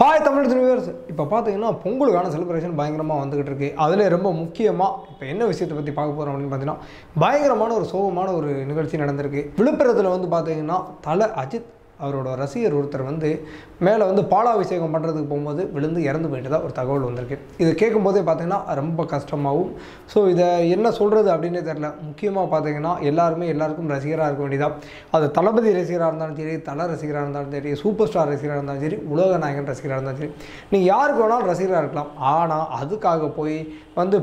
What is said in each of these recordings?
Hi Tamil viewers. இப்போ பார்த்தீங்கன்னா பொங்கலுக்கான celebration பயங்கரமாக வந்துகிட்டு இருக்கு. அதில் ரொம்ப முக்கியமாக இப்போ என்ன விஷயத்தை பற்றி பார்க்க போகிறோம் அப்படின்னு பார்த்தீங்கன்னா, பயங்கரமான ஒரு சோகமான ஒரு நிகழ்ச்சி நடந்திருக்கு. விழுப்புரத்தில் வந்து பார்த்தீங்கன்னா தல அஜித் அவரோட ரசிகர் ஒருத்தர் மேலே பாலாபிஷேகம் பண்ணுறதுக்கு போகும்போது விழுந்து இறந்து போயிட்டு தான் ஒரு தகவல் வந்திருக்கு. இது கேட்கும்போதே பார்த்தீங்கன்னா ரொம்ப கஷ்டமாகவும், ஸோ இதை என்ன சொல்கிறது அப்படின்னே தெரில. முக்கியமாக பார்த்தீங்கன்னா எல்லாருக்கும் ரசிகராக இருக்க வேண்டியதாக, அது தளபதி ரசிகராக இருந்தாலும் சரி, தல ரசிகராக இருந்தாலும் சரி, சூப்பர் ஸ்டார் ரசிகராக இருந்தாலும் சரி, உலக நாயகன் ரசிகராக இருந்தாலும் சரி, நீங்கள் யாருக்கு வேணாலும் ரசிகராக இருக்கலாம். ஆனால் அதுக்காக போய்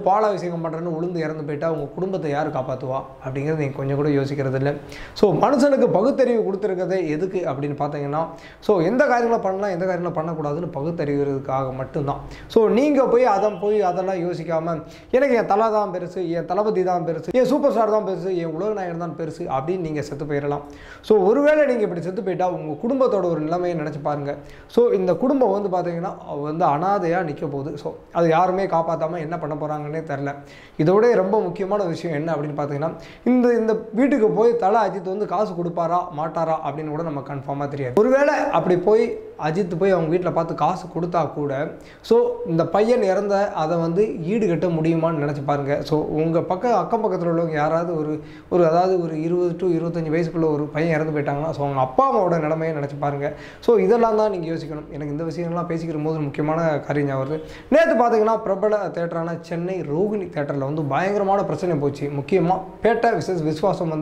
பாலாபிஷேகம் பண்ணுறேன்னு விழுந்து இறந்து போயிட்டால் உங்கள் குடும்பத்தை யார் காப்பாற்றுவா அப்படிங்கிறது நீங்கள் கொஞ்சம் கூட யோசிக்கிறது இல்லை. ஸோ மனுஷனுக்கு பகுத்தறிவு கொடுத்துருக்கதே எதுக்கு அப்படின்னு பார்த்தீங்கன்னா, ஸோ எந்த காரியங்களை பண்ணலாம் எந்த காரியங்களை பண்ணக்கூடாதுன்னு பகுத்தறிவுறதுக்காக மட்டும்தான். ஸோ நீங்கள் போய் அதெல்லாம் யோசிக்காமல் எனக்கு என் தலை தான் பெருசு, என் தளபதி தான் பெருசு, என் சூப்பர் ஸ்டார் தான் பெருசு, என் உலக நாயகன் தான் பெருசு அப்படின்னு நீங்கள் செத்து போயிடலாம். ஸோ ஒருவேளை நீங்கள் இப்படி செத்து போயிட்டால் உங்கள் குடும்பத்தோட ஒரு நிலைமையை நினச்சி பாருங்கள். ஸோ இந்த குடும்பம் பார்த்தீங்கன்னா அனாதையாக நிற்க போகுது. ஸோ அது யாருமே காப்பாற்றாமல் என்ன பண்ண போகிறாங்கன்னே தெரில. இதோட ரொம்ப முக்கியமான விஷயம் என்ன அப்படின்னு பார்த்தீங்கன்னா, இந்த வீட்டுக்கு போய் தல அஜித் காசு கொடுப்பாரா மாட்டாரா அப்படின்னு கூட நம்ம கன்ஃபார்மாக தெரியாது. ஒருவேளை அப்படி போய் அஜித் போய் அவங்க வீட்டில் பார்த்து காசு கொடுத்தா கூட, ஸோ இந்த பையன் இறந்த அதை ஈடுகட்ட முடியுமான்னு நினச்சி பாருங்கள். ஸோ உங்கள் அக்கம் பக்கத்தில் உள்ளவங்க யாராவது அதாவது ஒரு 20 to 25 வயசுக்குள்ள ஒரு பையன் இறந்து போயிட்டாங்கன்னா, ஸோ அவங்க அப்பா அம்மாவோட நிலைமையை நினச்சி பாருங்கள். ஸோ இதெல்லாம் தான் நீங்கள் யோசிக்கணும். எனக்கு இந்த விஷயங்கள்லாம் பேசிக்கிற போது முக்கியமான காரியம் வருது. நேற்று பார்த்தீங்கன்னா பிரபல தேட்டரான சென்னை ரோகிணி தேட்டரில் பயங்கரமான பிரச்சனை போச்சு. முக்கியமாக பேட்டை விஸ்வாசம்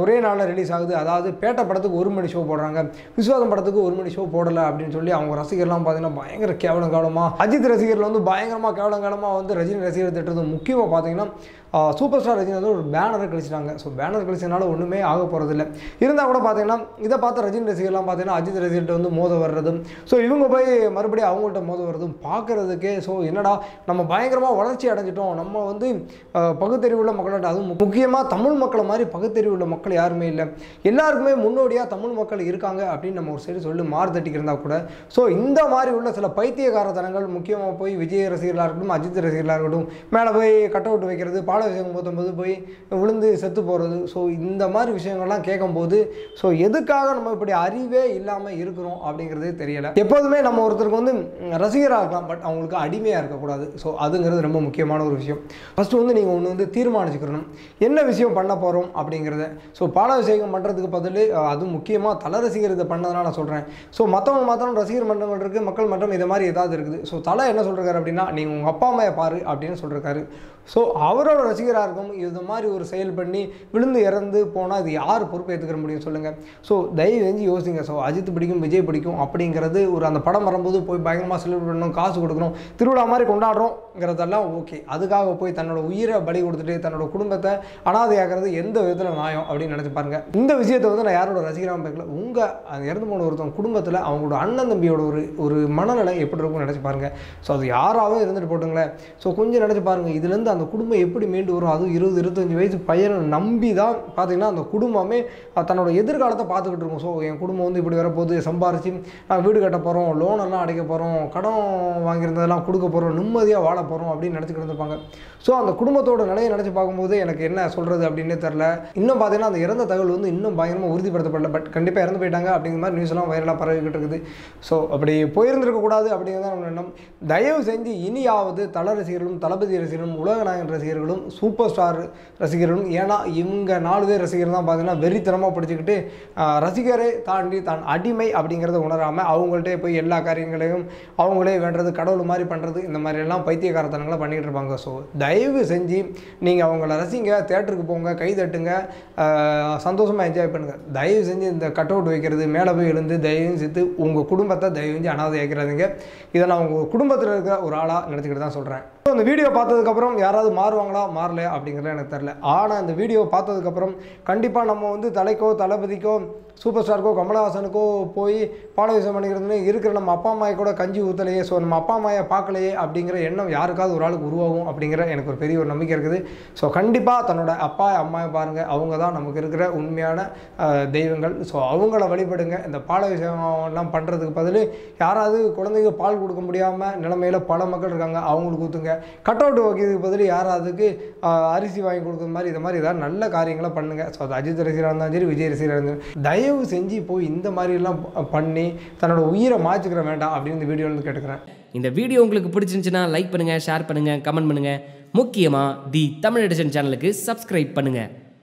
ஒரே நாளில் ரிலீஸ் ஆகுது. அதாவது பேட்டை படத்துக்கு 1 மணி ஷோ போடுறாங்க, விஸ்வாசம் படத்துக்கு 1 மணி ஷோ போடலை அப்படின்னு சொல்லி அவங்க ரசிகர்லாம் பார்த்தீங்கன்னா பயங்கர கேவலமாக, அஜித் ரசிகர்கள் பயங்கரமாக கேவலமாக ரஜினி ரசிகர் திட்டுறது. முக்கியமாக பார்த்தீங்கன்னா சூப்பர் ஸ்டார் ரஜினி ஒரு பேனரை கழிச்சிட்டாங்க. ஸோ பேனர் கழிச்சதுனால ஒன்றுமே ஆக போகிறதில்ல. இருந்தால் கூட பார்த்தீங்கன்னா இதை பார்த்த ரஜினி ரசிகர்லாம் பார்த்தீங்கன்னா அஜித் ரசிகர்கிட்ட மோத வர்றதும், ஸோ இவங்க போய் மறுபடியும் அவங்கள்ட்ட மோத வர்றதும் பார்க்குறதுக்கே ஸோ என்னடா நம்ம பயங்கரமாக வளர்ச்சி அடைஞ்சிட்டோம், நம்ம பகுத்தறிவுள்ள மக்கள்கிட்ட, அதுவும் முக்கியமாக தமிழ் மக்களை மாதிரி பகுத்தறிவுள்ள மக்கள் யாருமே இல்லை, எல்லாருக்குமே முன்னோடியாக தமிழ் மக்கள் இருக்காங்க அப்படின்னு நம்ம ஒரு சரி சொல்லி மாறுதட்டிக்கு இருந்தால் கூட, ஸோ இந்த மாதிரி உள்ள சில பைத்தியகாரத்தனங்கள், முக்கியமாக போய் விஜய் ரசிகர்களாக இருக்கட்டும் அஜித் ரசிகர்களாக இருக்கட்டும், மேலே போய் கட் அவுட் வைக்கிறது, விஷயம் போது போய் விழுந்து செத்து போகிறது, ஸோ இந்த மாதிரி விஷயங்கள்லாம் கேட்கும்போது ஸோ எதுக்காக நம்ம இப்படி அறிவே இல்லாமல் இருக்கிறோம் அப்படிங்கிறதே தெரியலை. எப்போதுமே நம்ம ஒருத்தருக்கு ரசிகராக இருக்கலாம், பட் அவங்களுக்கு அடிமையாக இருக்கக்கூடாது. ஸோ அதுங்கிறது ரொம்ப முக்கியமான ஒரு விஷயம். ஃபஸ்ட்டு நீங்கள் ஒன்று தீர்மானிச்சுக்கணும் என்ன விஷயம் பண்ண போகிறோம் அப்படிங்கிறத. ஸோ பாலாபிஷேகம் பண்ணுறதுக்கு பதில், அதுவும் முக்கியமாக தல ரசிகர் இதை பண்ணதுனால நான் சொல்கிறேன். ஸோ மற்றவங்க ரசிகர் மன்றங்கள் இருக்குது, மக்கள் மன்றம், இது மாதிரி ஏதாவது இருக்குது. ஸோ தலை என்ன சொல்கிறாரு அப்படின்னா, நீங்கள் உங்கள் அப்பா அம்மாவை பாரு அப்படின்னு சொல்கிறாரு. ஸோ அவரோட ரசிகராக இருக்கும் இது மாதிரி ஒரு செயல் பண்ணி விழுந்து இறந்து போனால் இது யார் பொறுப்பு ஏற்றுக்கிற முடியும் சொல்லுங்கள். ஸோ தயவு செஞ்சு யோசிங்க. ஸோ அஜித் பிடிக்கும், விஜய் பிடிக்கும் அப்படிங்கிறது அந்த படம் வரும்போது போய் பயங்கரமாக செலிப்ரேட் பண்ணணும், காசு கொடுக்கணும், திருவிழா மாதிரி கொண்டாடுறோங்கிறதெல்லாம் ஓகே. அதுக்காக போய் தன்னோட உயிரை பலி கொடுத்துட்டு தன்னோட குடும்பத்தை அனாதையாகிறது எந்த விதத்தில் நியாயம் அப்படின்னு நினச்சி பாருங்கள். இந்த விஷயத்தை நான் யாரோட ரசிகராக பார்க்கல, உங்கள் இறந்து போன ஒருத்தவங்க குடும்பத்தில் அவங்களோட அண்ணன் தம்பியோட ஒரு மனநிலை எப்படி இருக்கும்னு நினச்சி பாருங்கள். ஸோ அது யாராகவும் இருந்துட்டு போட்டுங்களேன். ஸோ கொஞ்சம் நினச்சி பாருங்கள், இதுலேருந்து அந்த குடும்பம் எப்படி மீண்டு வரும். அதுவும் 20-25 வயசு பையனை நம்பி தான் பார்த்தீங்கன்னா அந்த குடும்பமே தன்னோட எதிர்காலத்தை பார்த்துக்கிட்டு இருக்கும். ஸோ என் குடும்பம் இப்படி வரப்போகுது, சம்பாரிச்சு வீடு கட்ட போகிறோம், லோனெல்லாம் அடைக்க போகிறோம், கடன் வாங்கியிருந்ததெல்லாம் கொடுக்க போகிறோம், நிம்மதியாக வாழ போகிறோம் அப்படின்னு நினச்சிக்கிட்டு இருந்திருப்பாங்க. ஸோ அந்த குடும்பத்தோட நிலையை நினச்சி பார்க்கும்போது எனக்கு என்ன சொல்கிறது அப்படின்னே தெரில. இன்னும் பார்த்தீங்கன்னா அந்த இறந்த தகவல் இன்னும் பயங்கரமாக உறுதிப்படுத்தப்படல, பட் கண்டிப்பாக இறந்து போயிட்டாங்க அப்படிங்கிற மாதிரி நியூஸ்லாம் வைரலாக பரவிக்கிட்டு இருக்குது. ஸோ அப்படி போயிருந்துருக்கக்கூடாது அப்படிங்கிறத நம்ம எண்ணம். தயவு செஞ்சு இனியாவது தல ரசிகர்களும் தளபதி ரசிகர்களும் உலக நாயகன் ரசிகர்களும் சூப்பர் ஸ்டார் ரசிகர்களும், ஏன்னா இவங்க 4 பேர் ரசிகர்கள் தான் பார்த்தீங்கன்னா வெறித்தனமாக படிச்சுக்கிட்டு ரசிகரை தாண்டி தான் அடிமை அப்படிங்கிறத உணராமல் அவங்கள்ட்டே போய் எல்லா காரியங்களையும் அவங்களே வேண்டது, கடவுள் மாதிரி பண்ணுறது, இந்த மாதிரியெல்லாம் பைத்தியகாரத்தனங்களை பண்ணிக்கிட்டு இருப்பாங்க. ஸோ தயவு செஞ்சு நீங்கள் அவங்கள ரசிங்க, தேட்டருக்கு போங்க, கை தட்டுங்க, சந்தோஷமாக என்ஜாய் பண்ணுங்கள். தயவு செஞ்சு இந்த கட் அவுட் வைக்கிறது, மேலே போய் எழுந்து தயவு செஞ்சு உங்கள் குடும்பத்தை தயவு செஞ்சு அனாதையாக்கிறாதீங்க. இதை நான் உங்கள் குடும்பத்தில் இருக்க ஒரு ஆளாக நினச்சிக்கிட்டு தான் சொல்கிறேன். ஸோ இந்த வீடியோ பார்த்ததுக்கப்புறம் யாராவது மாறுவாங்களா மாறலையா அப்படிங்கிறது எனக்கு தெரில. ஆனால் இந்த வீடியோ பார்த்ததுக்கப்புறம் கண்டிப்பாக நம்ம தலைக்கோ தளபதிக்கோ சூப்பர் ஸ்டாருக்கோ கமலஹாசனுக்கோ போய் பாலாபிஷேகம் பண்ணிக்கிறதுன்னு இருக்கிற நம்ம அப்பா அம்மாயை கூட கஞ்சி ஊற்றலையே, ஸோ நம்ம அப்பா அம்மாயை பார்க்கலையே அப்படிங்கிற எண்ணம் யாருக்காவது ஒரு ஆளுக்கு உருவாகும் அப்படிங்கிற எனக்கு ஒரு பெரிய ஒரு நம்பிக்கை இருக்குது. ஸோ கண்டிப்பாக தன்னோட அப்பா அம்மாவை பாருங்கள், அவங்க தான் நமக்கு இருக்கிற உண்மையான தெய்வங்கள். ஸோ அவங்கள வழிபடுங்க. இந்த பாலாபிஷேகம்லாம் பண்ணுறதுக்கு பதில் யாராவது குழந்தைங்க பால் கொடுக்க முடியாமல் நிலைமையில் பல மக்கள் இருக்காங்க, அவங்களுக்கு ஊற்றுங்க. கட் அவுட் வைக்கிறதுக்கு பதில் சொல்லி யாராவதுக்கு அரிசி வாங்கி கொடுக்குற மாதிரி இது மாதிரி ஏதாவது நல்ல காரியங்களை பண்ணுங்கள். ஸோ அது அஜித் ரசிகராக இருந்தாலும் சரி, விஜய் ரசிகராக இருந்தாலும் தயவு செஞ்சு போய் இந்த மாதிரிலாம் பண்ணி தன்னோட உயிரை மாற்றிக்கிற வேண்டாம் அப்படின்னு இந்த வீடியோவில் கேட்டுக்கிறேன். இந்த வீடியோ உங்களுக்கு பிடிச்சிருந்துச்சுன்னா லைக் பண்ணுங்கள், ஷேர் பண்ணுங்கள், கமெண்ட் பண்ணுங்கள். முக்கியமாக தி தமிழ் எடிஷன் சேனலுக்கு சப்ஸ்கிரைப் பண்ணுங்கள்.